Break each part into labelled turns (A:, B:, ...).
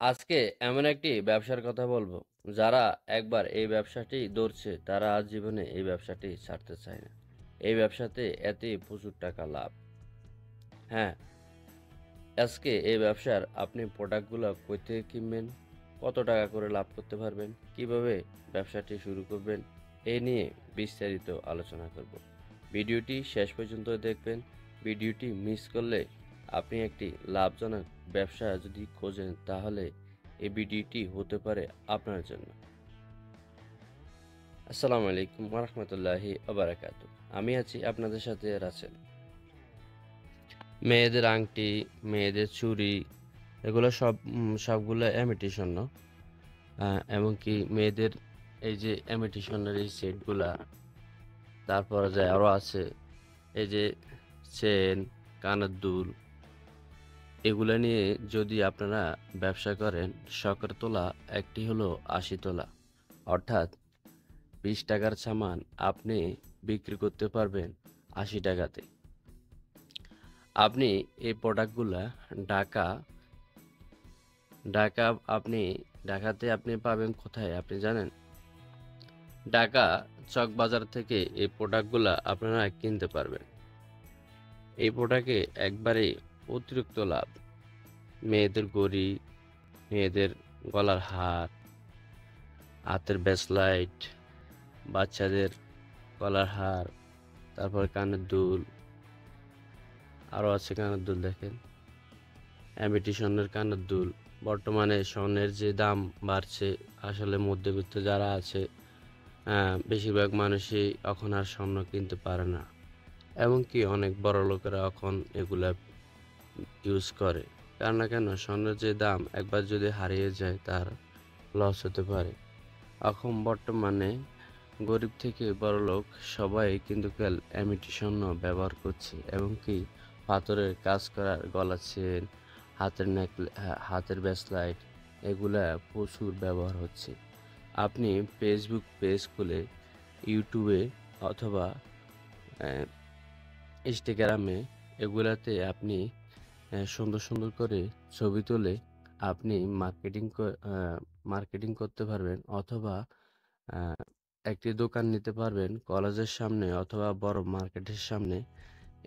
A: আজকে এমন একটি ব্যবসার কথা বলবো, যারা একবার এই ব্যবসাটি ধরছে তারা আজ জীবনে এই ব্যবসাটি ছাড়তে চায় না। এই ব্যবসাতে এতে প্রচুর টাকা লাভ। হ্যাঁ, আজকে এই ব্যবসার আপনি প্রোডাক্টগুলো কই থেকে কিনবেন, কত টাকা করে লাভ করতে পারবেন, কিভাবে ব্যবসাটি শুরু করবেন, এই নিয়ে বিস্তারিত আলোচনা করব। ভিডিওটি শেষ পর্যন্ত দেখবেন। ভিডিওটি মিস করলে আপনি একটি লাভজনক ব্যবসা যদি খোঁজেন তাহলে এই ভিডিওটি হতে পারে আপনার জন্য। আসসালামু আলাইকুম ওরহমতুল্লাহি ওবারাকাতু। আমি আছি আপনাদের সাথে রাসেল। মেয়েদের আংটি, মেয়েদের চুড়ি, এগুলো সবগুলো ইমিটেশন, এমনকি মেয়েদের এই যে ইমিটেশনের এই সেটগুলা, তারপরে যে আরও আছে এই যে চেন, কানের দুল, এগুলা নিয়ে যদি আপনারা ব্যবসা করেন, শখের তোলা একটি হলো ৮০ তোলা, অর্থাৎ ২০ টাকার সামান আপনি বিক্রি করতে পারবেন ৮০ টাকাতে। আপনি এই প্রোডাক্টগুলা ঢাকা ঢাকা আপনি ঢাকাতে আপনি পাবেন কোথায় আপনি জানেন? ঢাকা চক বাজার থেকে এই প্রোডাক্টগুলা আপনারা কিনতে পারবেন। এই প্রোডাক্টে একবারে অতিরিক্ত লাভ। মেয়েদের ঘড়ি, মেয়েদের গলার হার, হাতের ব্রেসলাইট, বাচ্চাদের গলার হার, তারপর কানের দুল, আরও আছে কানের দুল দেখেন, ইমিটেশনের কানের দুল। বর্তমানে স্বর্ণের যে দাম বাড়ছে, আসলে মধ্যবিত্ত যারা আছে, বেশিরভাগ মানুষই এখন আর স্বর্ণ কিনতে পারে না। এমনকি অনেক বড় লোকেরা এখন এগুলা ইউজ করে। কারণ না কেন, স্বর্ণের যে দাম একবার যদি হারিয়ে যায় তার লস হতে পারে। এখন বর্তমানে গরিব থেকে বড়লোক সবাই কিন্তু ইমিটেশন ব্যবহার করছে, এমনকি পাথরের কাজ করার গলার চেন, হাতের ব্রেসলাইট, এগুলা প্রচুর ব্যবহার হচ্ছে। আপনি ফেসবুক পেজ খুলে, ইউটিউবে অথবা ইনস্টাগ্রামে, এগুলাতে আপনি সুন্দর সুন্দর করে ছবি তুলে আপনি মার্কেটিং করতে পারবেন, অথবা একটি দোকান নিতে পারবেন কলেজের সামনে অথবা বড় মার্কেটের সামনে।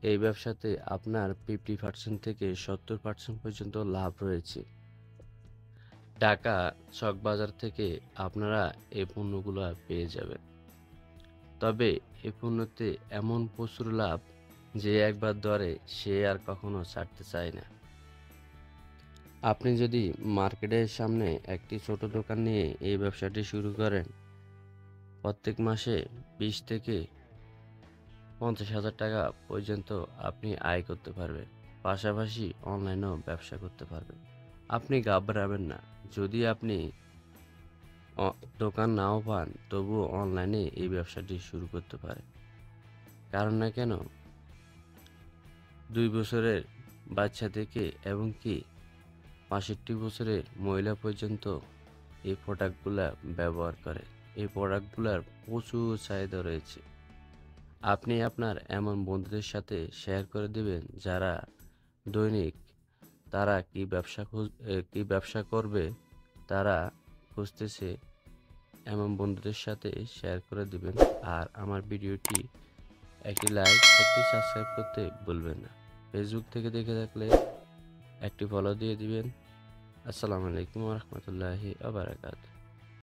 A: এই ব্যবসাতে আপনার 50% থেকে 70% পর্যন্ত লাভ রয়েছে। ঢাকা চক বাজার থেকে আপনারা এই পণ্যগুলো পেয়ে যাবেন। তবে এই পণ্যতে এমন প্রচুর লাভ যে একবার ধরে সে আর কখনো ছাড়তে চায় না। আপনি যদি মার্কেটের সামনে একটি ছোট দোকান নিয়ে এই ব্যবসাটি শুরু করেন, প্রত্যেক মাসে 20 থেকে 50,000 টাকা পর্যন্ত আপনি আয় করতে পারবেন। পাশাপাশি অনলাইনেও ব্যবসা করতে পারবেন। আপনি ঘাবড়াবেন না। যদি আপনি দোকান নাও পান, তবুও অনলাইনে এই ব্যবসাটি শুরু করতে পারেন। কারণ না কেন, 2 বছরের বাচ্চা থেকে এমনকি 65 বছরের মহিলা পর্যন্ত এই প্রোডাক্টগুলা ব্যবহার করে। এই প্রোডাক্টগুলার প্রচুর চাহিদা রয়েছে। আপনি আপনার এমন বন্ধুদের সাথে শেয়ার করে দিবেন যারা দৈনিক, তারা কি ব্যবসা করবে, তারা খুঁজতেছে, এমন বন্ধুদের সাথে শেয়ার করে দিবেন। আর আমার ভিডিওটি একটি লাইক, একটি সাবস্ক্রাইব করতে ভুলবেন না। ফেসবুক থেকে দেখে থাকলে একটি ফলো দিয়ে দিবেন। আসসালামু আলাইকুম ওয়া রাহমাতুল্লাহি ওয়া বারাকাতুহু।